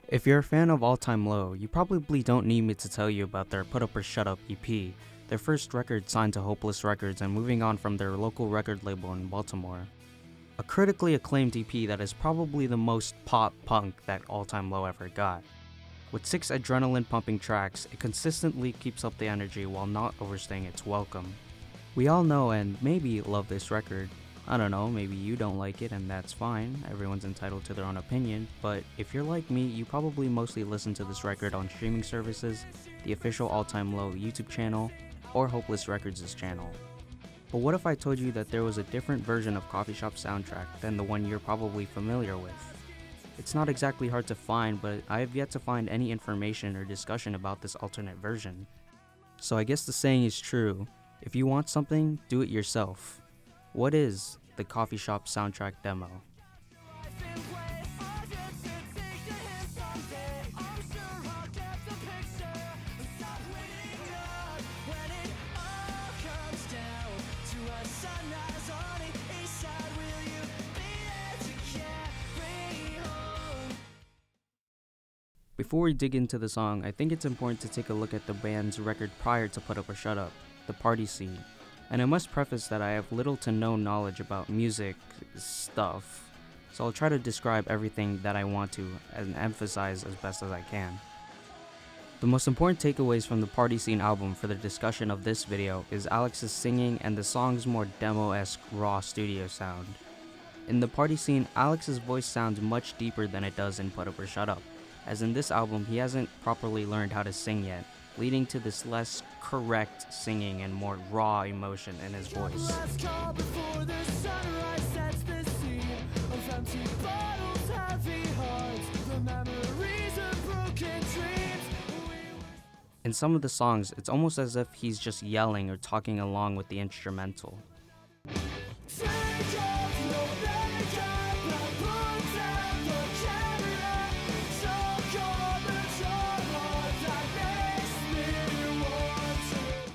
If you're a fan of All Time Low, you probably don't need me to tell you about their Put Up or Shut Up EP, their first record signed to Hopeless Records and moving on from their local record label in Baltimore. A critically acclaimed EP that is probably the most pop punk that All Time Low ever got. With 6 adrenaline-pumping tracks, it consistently keeps up the energy while not overstaying its welcome. We all know and maybe love this record. I don't know, maybe you don't like it and that's fine, everyone's entitled to their own opinion, but if you're like me, you probably mostly listen to this record on streaming services, the official All Time Low YouTube channel, or Hopeless Records' channel. But what if I told you that there was a different version of Coffee Shop soundtrack than the one you're probably familiar with? It's not exactly hard to find, but I have yet to find any information or discussion about this alternate version. So I guess the saying is true, if you want something, do it yourself. What is the Coffee Shop soundtrack demo? Before we dig into the song, I think it's important to take a look at the band's record prior to Put Up or Shut Up, The Party Scene. And I must preface that I have little to no knowledge about music stuff, so I'll try to describe everything that I want to and emphasize as best as I can. The most important takeaways from the Party Scene album for the discussion of this video is Alex's singing and the song's more demo-esque raw studio sound. In the Party Scene, Alex's voice sounds much deeper than it does in Put Up or Shut Up, as in this album he hasn't properly learned how to sing yet, leading to this less correct singing and more raw emotion in his voice. In some of the songs, it's almost as if he's just yelling or talking along with the instrumental.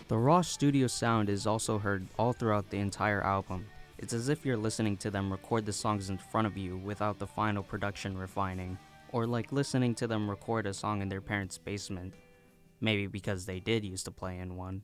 The raw studio sound is also heard all throughout the entire album. It's as if you're listening to them record the songs in front of you without the final production refining, or like listening to them record a song in their parents' basement. Maybe because they did used to play in one.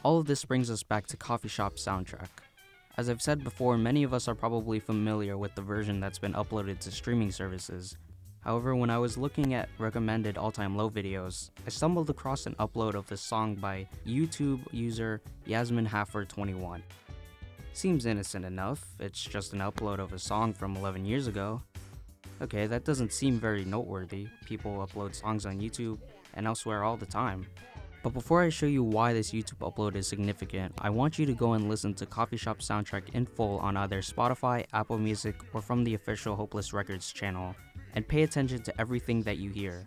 All of this brings us back to Coffee Shop soundtrack. As I've said before, many of us are probably familiar with the version that's been uploaded to streaming services. However, when I was looking at recommended all-time low videos, I stumbled across an upload of this song by YouTube user Yasminhaffer21. Seems innocent enough, it's just an upload of a song from 11 years ago. Okay, that doesn't seem very noteworthy. People upload songs on YouTube and elsewhere all the time. But before I show you why this YouTube upload is significant, I want you to go and listen to Coffee Shop soundtrack in full on either Spotify, Apple Music, or from the official Hopeless Records channel, and pay attention to everything that you hear.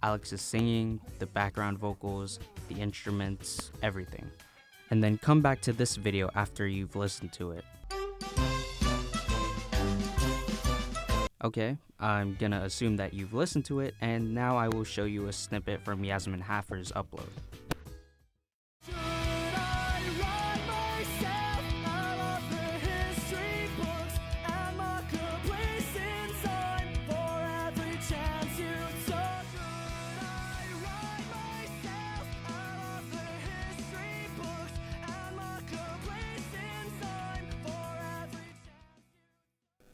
Alex's singing, the background vocals, the instruments, everything. And then come back to this video after you've listened to it. Okay, I'm gonna assume that you've listened to it, and now I will show you a snippet from Yasminhaffer's upload.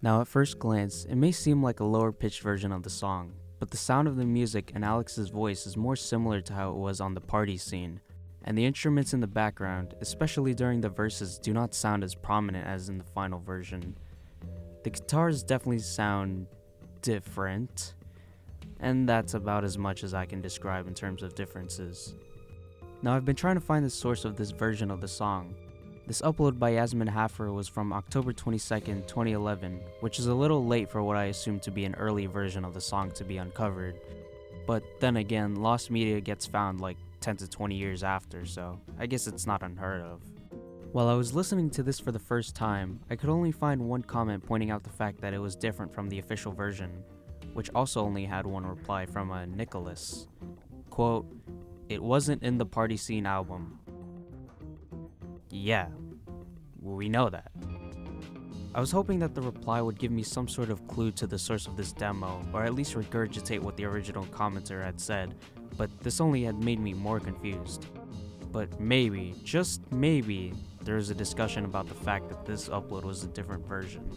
Now at first glance, it may seem like a lower pitched version of the song, but the sound of the music and Alex's voice is more similar to how it was on the Party Scene, and the instruments in the background, especially during the verses, do not sound as prominent as in the final version. The guitars definitely sound different, and that's about as much as I can describe in terms of differences. Now I've been trying to find the source of this version of the song. This upload by Yasminhaffer was from October 22nd, 2011, which is a little late for what I assumed to be an early version of the song to be uncovered. But then again, lost media gets found like 10 to 20 years after, so I guess it's not unheard of. While I was listening to this for the first time, I could only find one comment pointing out the fact that it was different from the official version, which also only had one reply from a Nicholas. Quote, "It wasn't in the Party Scene album." Yeah, we know that. I was hoping that the reply would give me some sort of clue to the source of this demo, or at least regurgitate what the original commenter had said, but this only had made me more confused. But maybe, just maybe, there is a discussion about the fact that this upload was a different version.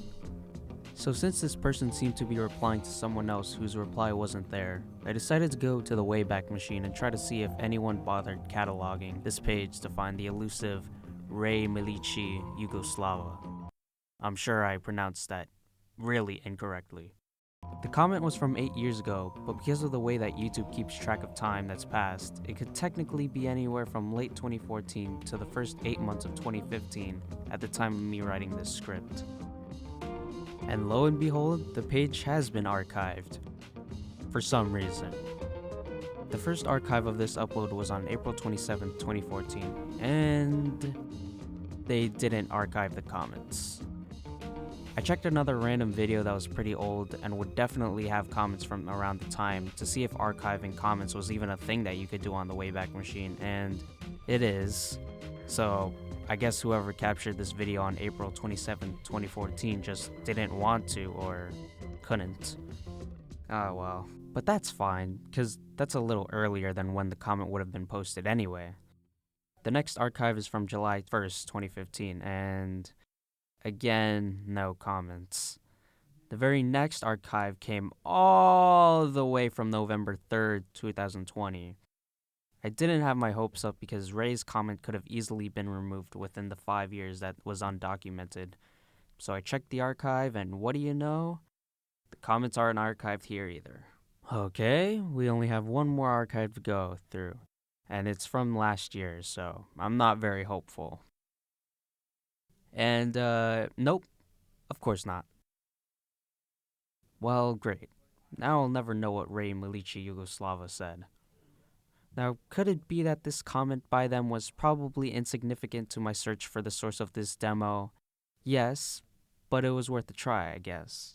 So since this person seemed to be replying to someone else whose reply wasn't there, I decided to go to the Wayback Machine and try to see if anyone bothered cataloging this page to find the elusive Ray Milici Yugoslava. I'm sure I pronounced that really incorrectly. The comment was from 8 years ago, but because of the way that YouTube keeps track of time that's passed, it could technically be anywhere from late 2014 to the first 8 months of 2015 at the time of me writing this script. And lo and behold, the page has been archived. For some reason. The first archive of this upload was on April 27, 2014, and they didn't archive the comments. I checked another random video that was pretty old and would definitely have comments from around the time to see if archiving comments was even a thing that you could do on the Wayback Machine, and it is. So I guess whoever captured this video on April 27, 2014 just didn't want to or couldn't. Oh well. But that's fine, because that's a little earlier than when the comment would have been posted anyway. The next archive is from July 1st, 2015, and again, no comments. The very next archive came all the way from November 3rd, 2020. I didn't have my hopes up because Ray's comment could have easily been removed within the 5 years that was undocumented. So I checked the archive, and what do you know? The comments aren't archived here either. Okay, we only have one more archive to go through, and it's from last year, so I'm not very hopeful. And, nope, of course not. Well, great. Now I'll never know what Ray Milici Yugoslava said. Now, could it be that this comment by them was probably insignificant to my search for the source of this demo? Yes, but it was worth a try, I guess.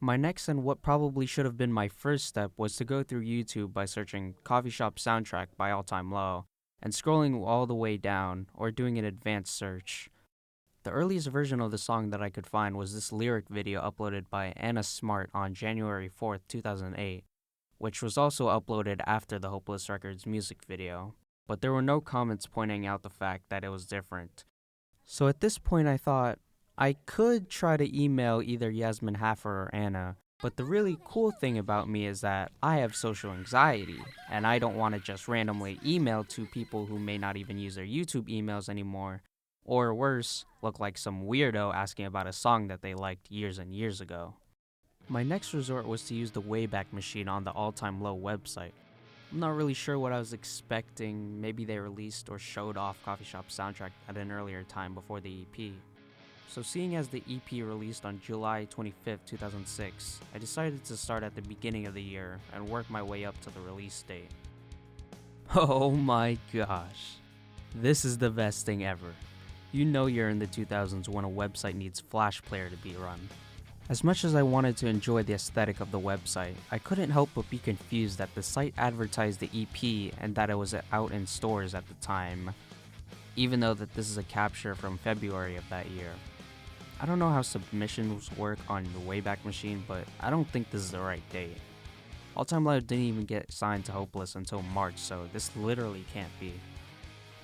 My next and what probably should have been my first step was to go through YouTube by searching Coffee Shop Soundtrack by All Time Low and scrolling all the way down or doing an advanced search. The earliest version of the song that I could find was this lyric video uploaded by Anna Smart on January 4th, 2008, which was also uploaded after the Hopeless Records music video, but there were no comments pointing out the fact that it was different. So at this point I thought, I could try to email either Yasmin Haffer or Anna, but the really cool thing about me is that I have social anxiety, and I don't want to just randomly email to people who may not even use their YouTube emails anymore, or worse, look like some weirdo asking about a song that they liked years and years ago. My next resort was to use the Wayback Machine on the All Time Low website. I'm not really sure what I was expecting. Maybe they released or showed off Coffee Shop Soundtrack at an earlier time before the EP. So seeing as the EP released on July 25th, 2006, I decided to start at the beginning of the year and work my way up to the release date. Oh my gosh. This is the best thing ever. You know you're in the 2000s when a website needs Flash Player to be run. As much as I wanted to enjoy the aesthetic of the website, I couldn't help but be confused that the site advertised the EP and that it was out in stores at the time, even though that this is a capture from February of that year. I don't know how submissions work on the Wayback Machine, but I don't think this is the right date. All Time Low didn't even get signed to Hopeless until March, so this literally can't be.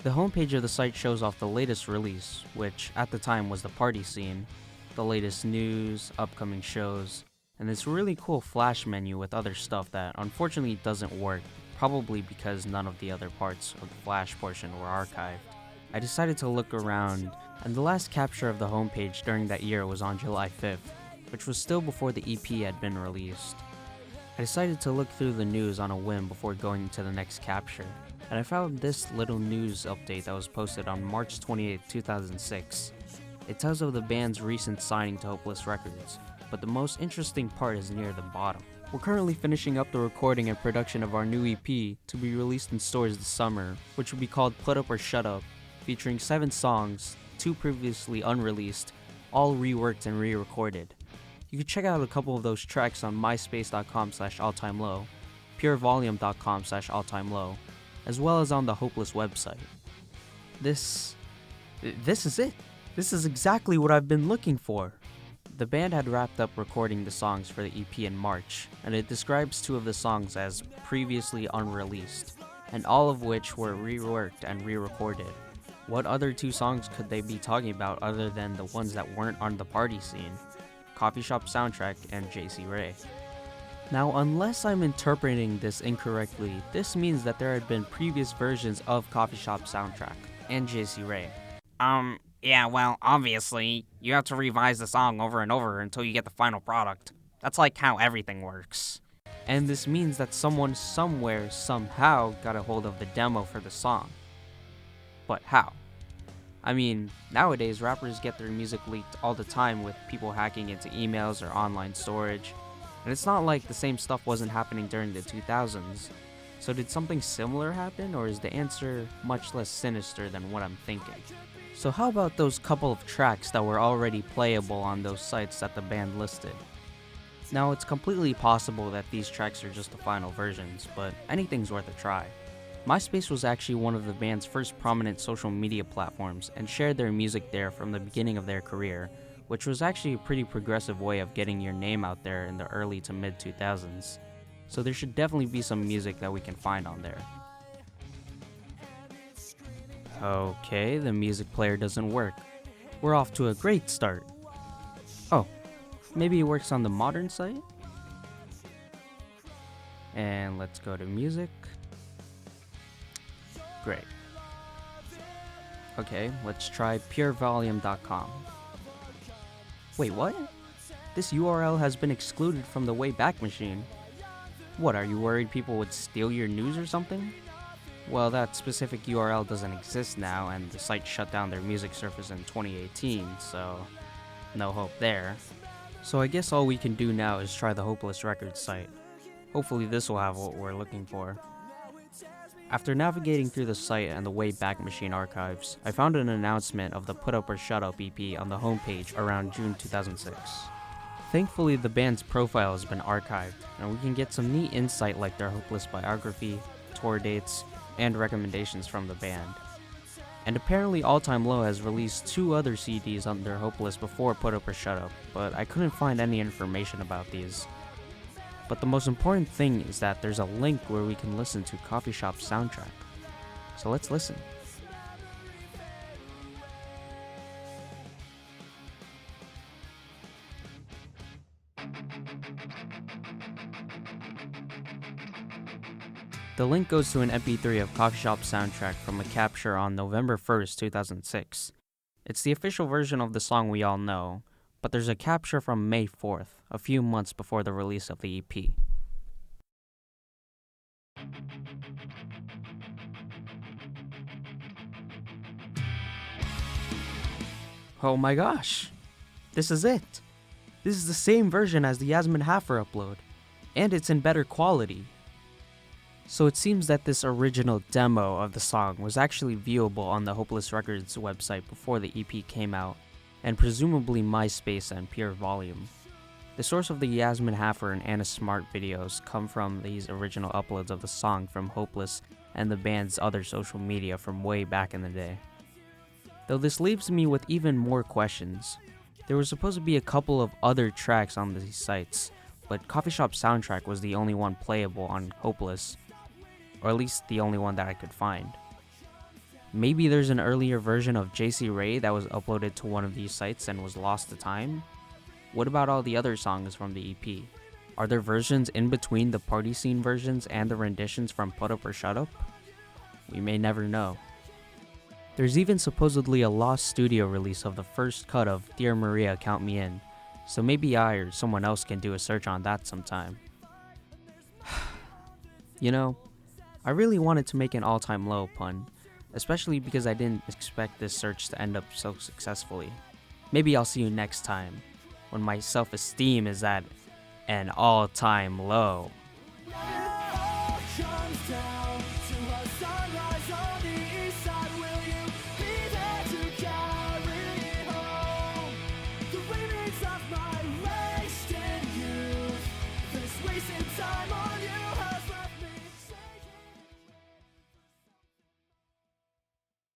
The homepage of the site shows off the latest release, which at the time was the Party Scene, the latest news, upcoming shows, and this really cool flash menu with other stuff that unfortunately doesn't work, probably because none of the other parts of the flash portion were archived. I decided to look around, and the last capture of the homepage during that year was on July 5th, which was still before the EP had been released. I decided to look through the news on a whim before going to the next capture, and I found this little news update that was posted on March 28, 2006. It tells of the band's recent signing to Hopeless Records, but the most interesting part is near the bottom. We're currently finishing up the recording and production of our new EP to be released in stores this summer, which will be called Put Up or Shut Up, featuring 7 songs, 2 previously unreleased, all reworked and re-recorded. You can check out a couple of those tracks on myspace.com/alltimelow, purevolume.com/alltimelow, as well as on the Hopeless website. This is it. This is exactly what I've been looking for. The band had wrapped up recording the songs for the EP in March, and it describes 2 of the songs as previously unreleased, and all of which were reworked and re-recorded. What other 2 songs could they be talking about other than the ones that weren't on the party scene? Coffee Shop Soundtrack and JC Ray. Now, unless I'm interpreting this incorrectly, this means that there had been previous versions of Coffee Shop Soundtrack and JC Ray. Yeah, well, obviously, you have to revise the song over and over until you get the final product. That's like how everything works. And this means that someone somewhere somehow got a hold of the demo for the song. But how? I mean, nowadays rappers get their music leaked all the time with people hacking into emails or online storage, and it's not like the same stuff wasn't happening during the 2000s. So did something similar happen, or is the answer much less sinister than what I'm thinking? So how about those couple of tracks that were already playable on those sites that the band listed? Now, it's completely possible that these tracks are just the final versions, but anything's worth a try. MySpace was actually one of the band's first prominent social media platforms and shared their music there from the beginning of their career, which was actually a pretty progressive way of getting your name out there in the early to mid 2000s. So there should definitely be some music that we can find on there. Okay, the music player doesn't work. We're off to a great start. Oh, maybe it works on the modern site? And let's go to music. Great. Okay, let's try purevolume.com. Wait, what? This URL has been excluded from the Wayback Machine. What, are you worried people would steal your news or something? Well, that specific URL doesn't exist now, and the site shut down their music service in 2018, so no hope there. So I guess all we can do now is try the Hopeless Records site. Hopefully this will have what we're looking for. After navigating through the site and the Wayback Machine archives, I found an announcement of the Put Up or Shut Up EP on the homepage around June 2006. Thankfully, the band's profile has been archived, and we can get some neat insight like their Hopeless biography, tour dates, and recommendations from the band. And apparently All Time Low has released 2 other CDs under Hopeless before Put Up or Shut Up, but I couldn't find any information about these. But the most important thing is that there's a link where we can listen to Coffee Shop Soundtrack. So let's listen. The link goes to an MP3 of Coffee Shop Soundtrack from a capture on November 1st, 2006. It's the official version of the song we all know, but there's a capture from May 4th, a few months before the release of the EP. Oh my gosh! This is it! This is the same version as the Yasmin Hafer upload, and it's in better quality. So it seems that this original demo of the song was actually viewable on the Hopeless Records website before the EP came out, and presumably MySpace and Pure Volume. The source of the Yasmin Hafer and Anna Smart videos come from these original uploads of the song from Hopeless and the band's other social media from way back in the day. Though this leaves me with even more questions. There was supposed to be a couple of other tracks on these sites, but Coffee Shop Soundtrack was the only one playable on Hopeless, or at least the only one that I could find. Maybe there's an earlier version of JC Ray that was uploaded to one of these sites and was lost to time? What about all the other songs from the EP? Are there versions in between the party scene versions and the renditions from Put Up or Shut Up? We may never know. There's even supposedly a lost studio release of the first cut of Dear Maria Count Me In, so maybe I or someone else can do a search on that sometime. You know, I really wanted to make an all-time low pun, especially because I didn't expect this search to end up so successfully. Maybe I'll see you next time, when my self-esteem is at an all-time low. Never all comes down.